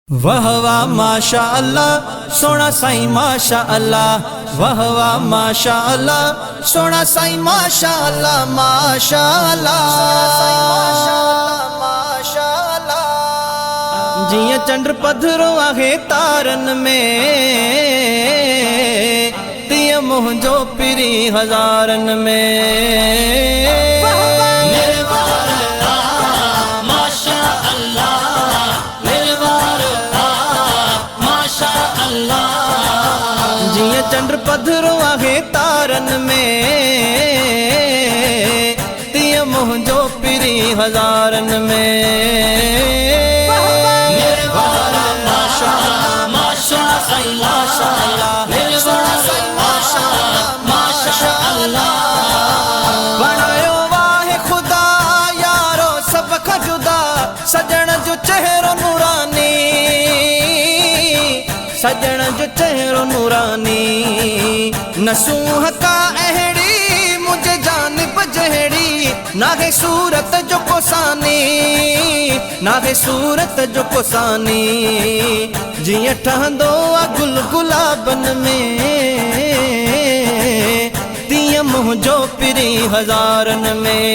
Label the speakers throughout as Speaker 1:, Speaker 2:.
Speaker 1: वाह वाह माशा अल्लाह सोना साईं माशा अल्लाह। वाह वाह माशा अल्लाह सोना साईं माशा अल्लाह माशा अल्लाह। जिया चंद्र पधरो आहे तारन में तिया मुंहिंजो पिरी हज़ारन में। जिया चंद्र पधरो आहे तारन में तिया मुंहिंजो पिरी हज़ारन में। बनायो वाहे खुदा यारो सब खां जुदा सजण जो चेहरो नूरानी, सजण जो चेहरो नूरानी। नसूह का अहड़ी मुझे जानिब जहड़ी नाहे सूरत जो कोसानी, नाहे सूरत जो कोसानी। जिया ठहंदो आ गुल गुलाबन में तिया मुंहिंजो पिरी हज़ारन में।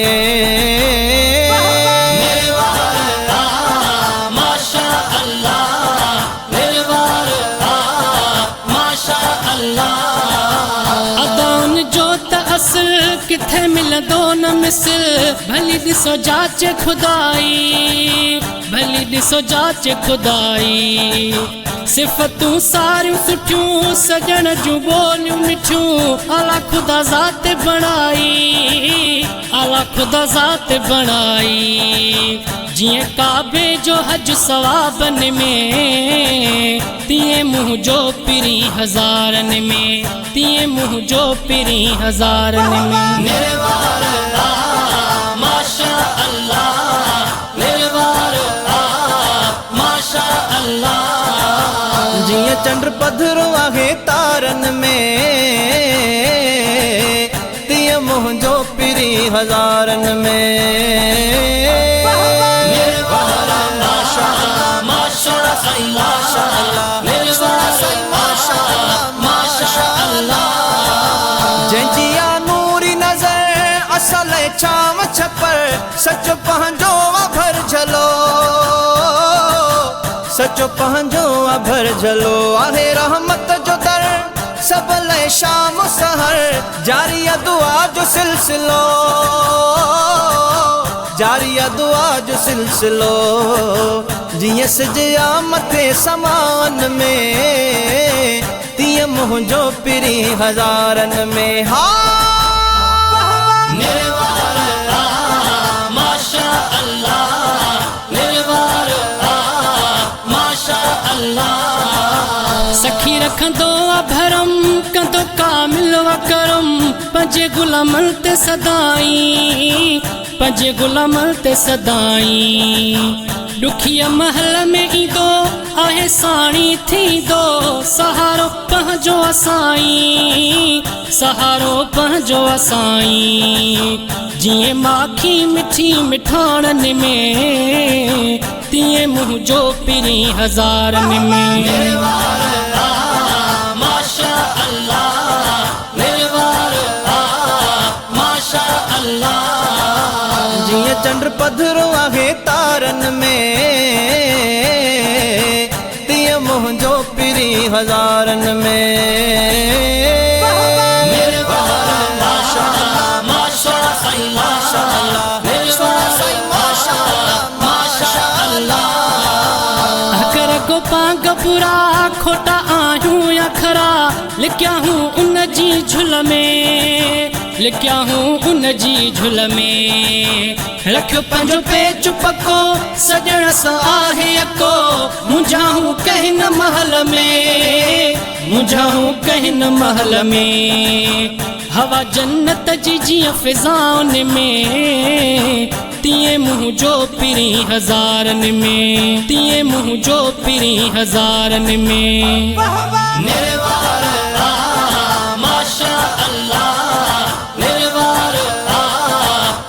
Speaker 2: अदान जो त असल किथे मिलंदो न मिसल। भली ॾिसो जाचे खुदाई, भली ॾिसो जाचे खुदाई। सिफ़तूं सारियूं सुठियूं सजण जूं ॿोलियूं मिठियूं। आला खुदा ज़ात बणाई, आला खुदा ज़ात बणाई। जिए काबे जो हज सवाबन में तिए मुंहिंजो पिरी हज़ारन में, तिए मुंहिंजो पिरी हज़ारन में। माशा अल्लाह निर्वार माशा अल्लाह।
Speaker 1: जिया चंद्र पधरो आहे तारन में तिया मुंहिंजो पिरी हज़ारन में। जंहिंजिया नूरी नज़र असल छाव छपर सचो पंहिंजो भर झलो, सचो पंहिंजो भर झलो। आहे रहमत जो दर सब लाइ शाम सहर जारी दुआ जो सिलसिलो, जारी दुआ जो सिलसिलो। जिया सिजया मथे समान में तिया मुंहिंजो पिरी हज़ारन में। हा
Speaker 2: माशा अल्लाह निर्वार माशा अल्लाह। सखी रखंदो आ भरम कंदो कामिल व करम। पंजे गुलामन ते सदाई, पंजे गुलामन ते सदाई। दुखिया महल में ईंदो आहे साणी थींदो सहारो पंहिंजो असाई, सहारो पंहिंजो असाई। जिए माखी मिठी मिठाणन में तिए मुंहिंजो पिरी हज़ारन में। माशा अल्लाह निर्वार माशा अल्लाह।
Speaker 1: जिया चंद्र पधरो आहे तारन में तिया मुंहिंजो पिरी हज़ारन में।
Speaker 2: पांग बुरा खोटा आहियूं या खरा लिखिया हूँ उन जी झुल में, लिखिया हूँ उन जी झुल में। रखियो पंहिंजो पेच पको सजण सां आहे अको। मुंझाऊं कहिन महल में, मुंझाऊं कहिन महल में। हवा जन्नत जी जिया फिज़ाउन में तिए मुंहिंजो पिरी हज़ारन में, तिए मुंहिंजो पिरी हज़ारन में। निर्वार माशा अल्लाह निर्वार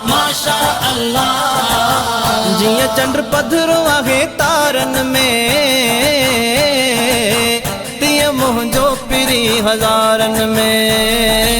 Speaker 2: माशा अल्लाह।
Speaker 1: जिया चंद्र पधरो आहे तारन में हज़ारनि में।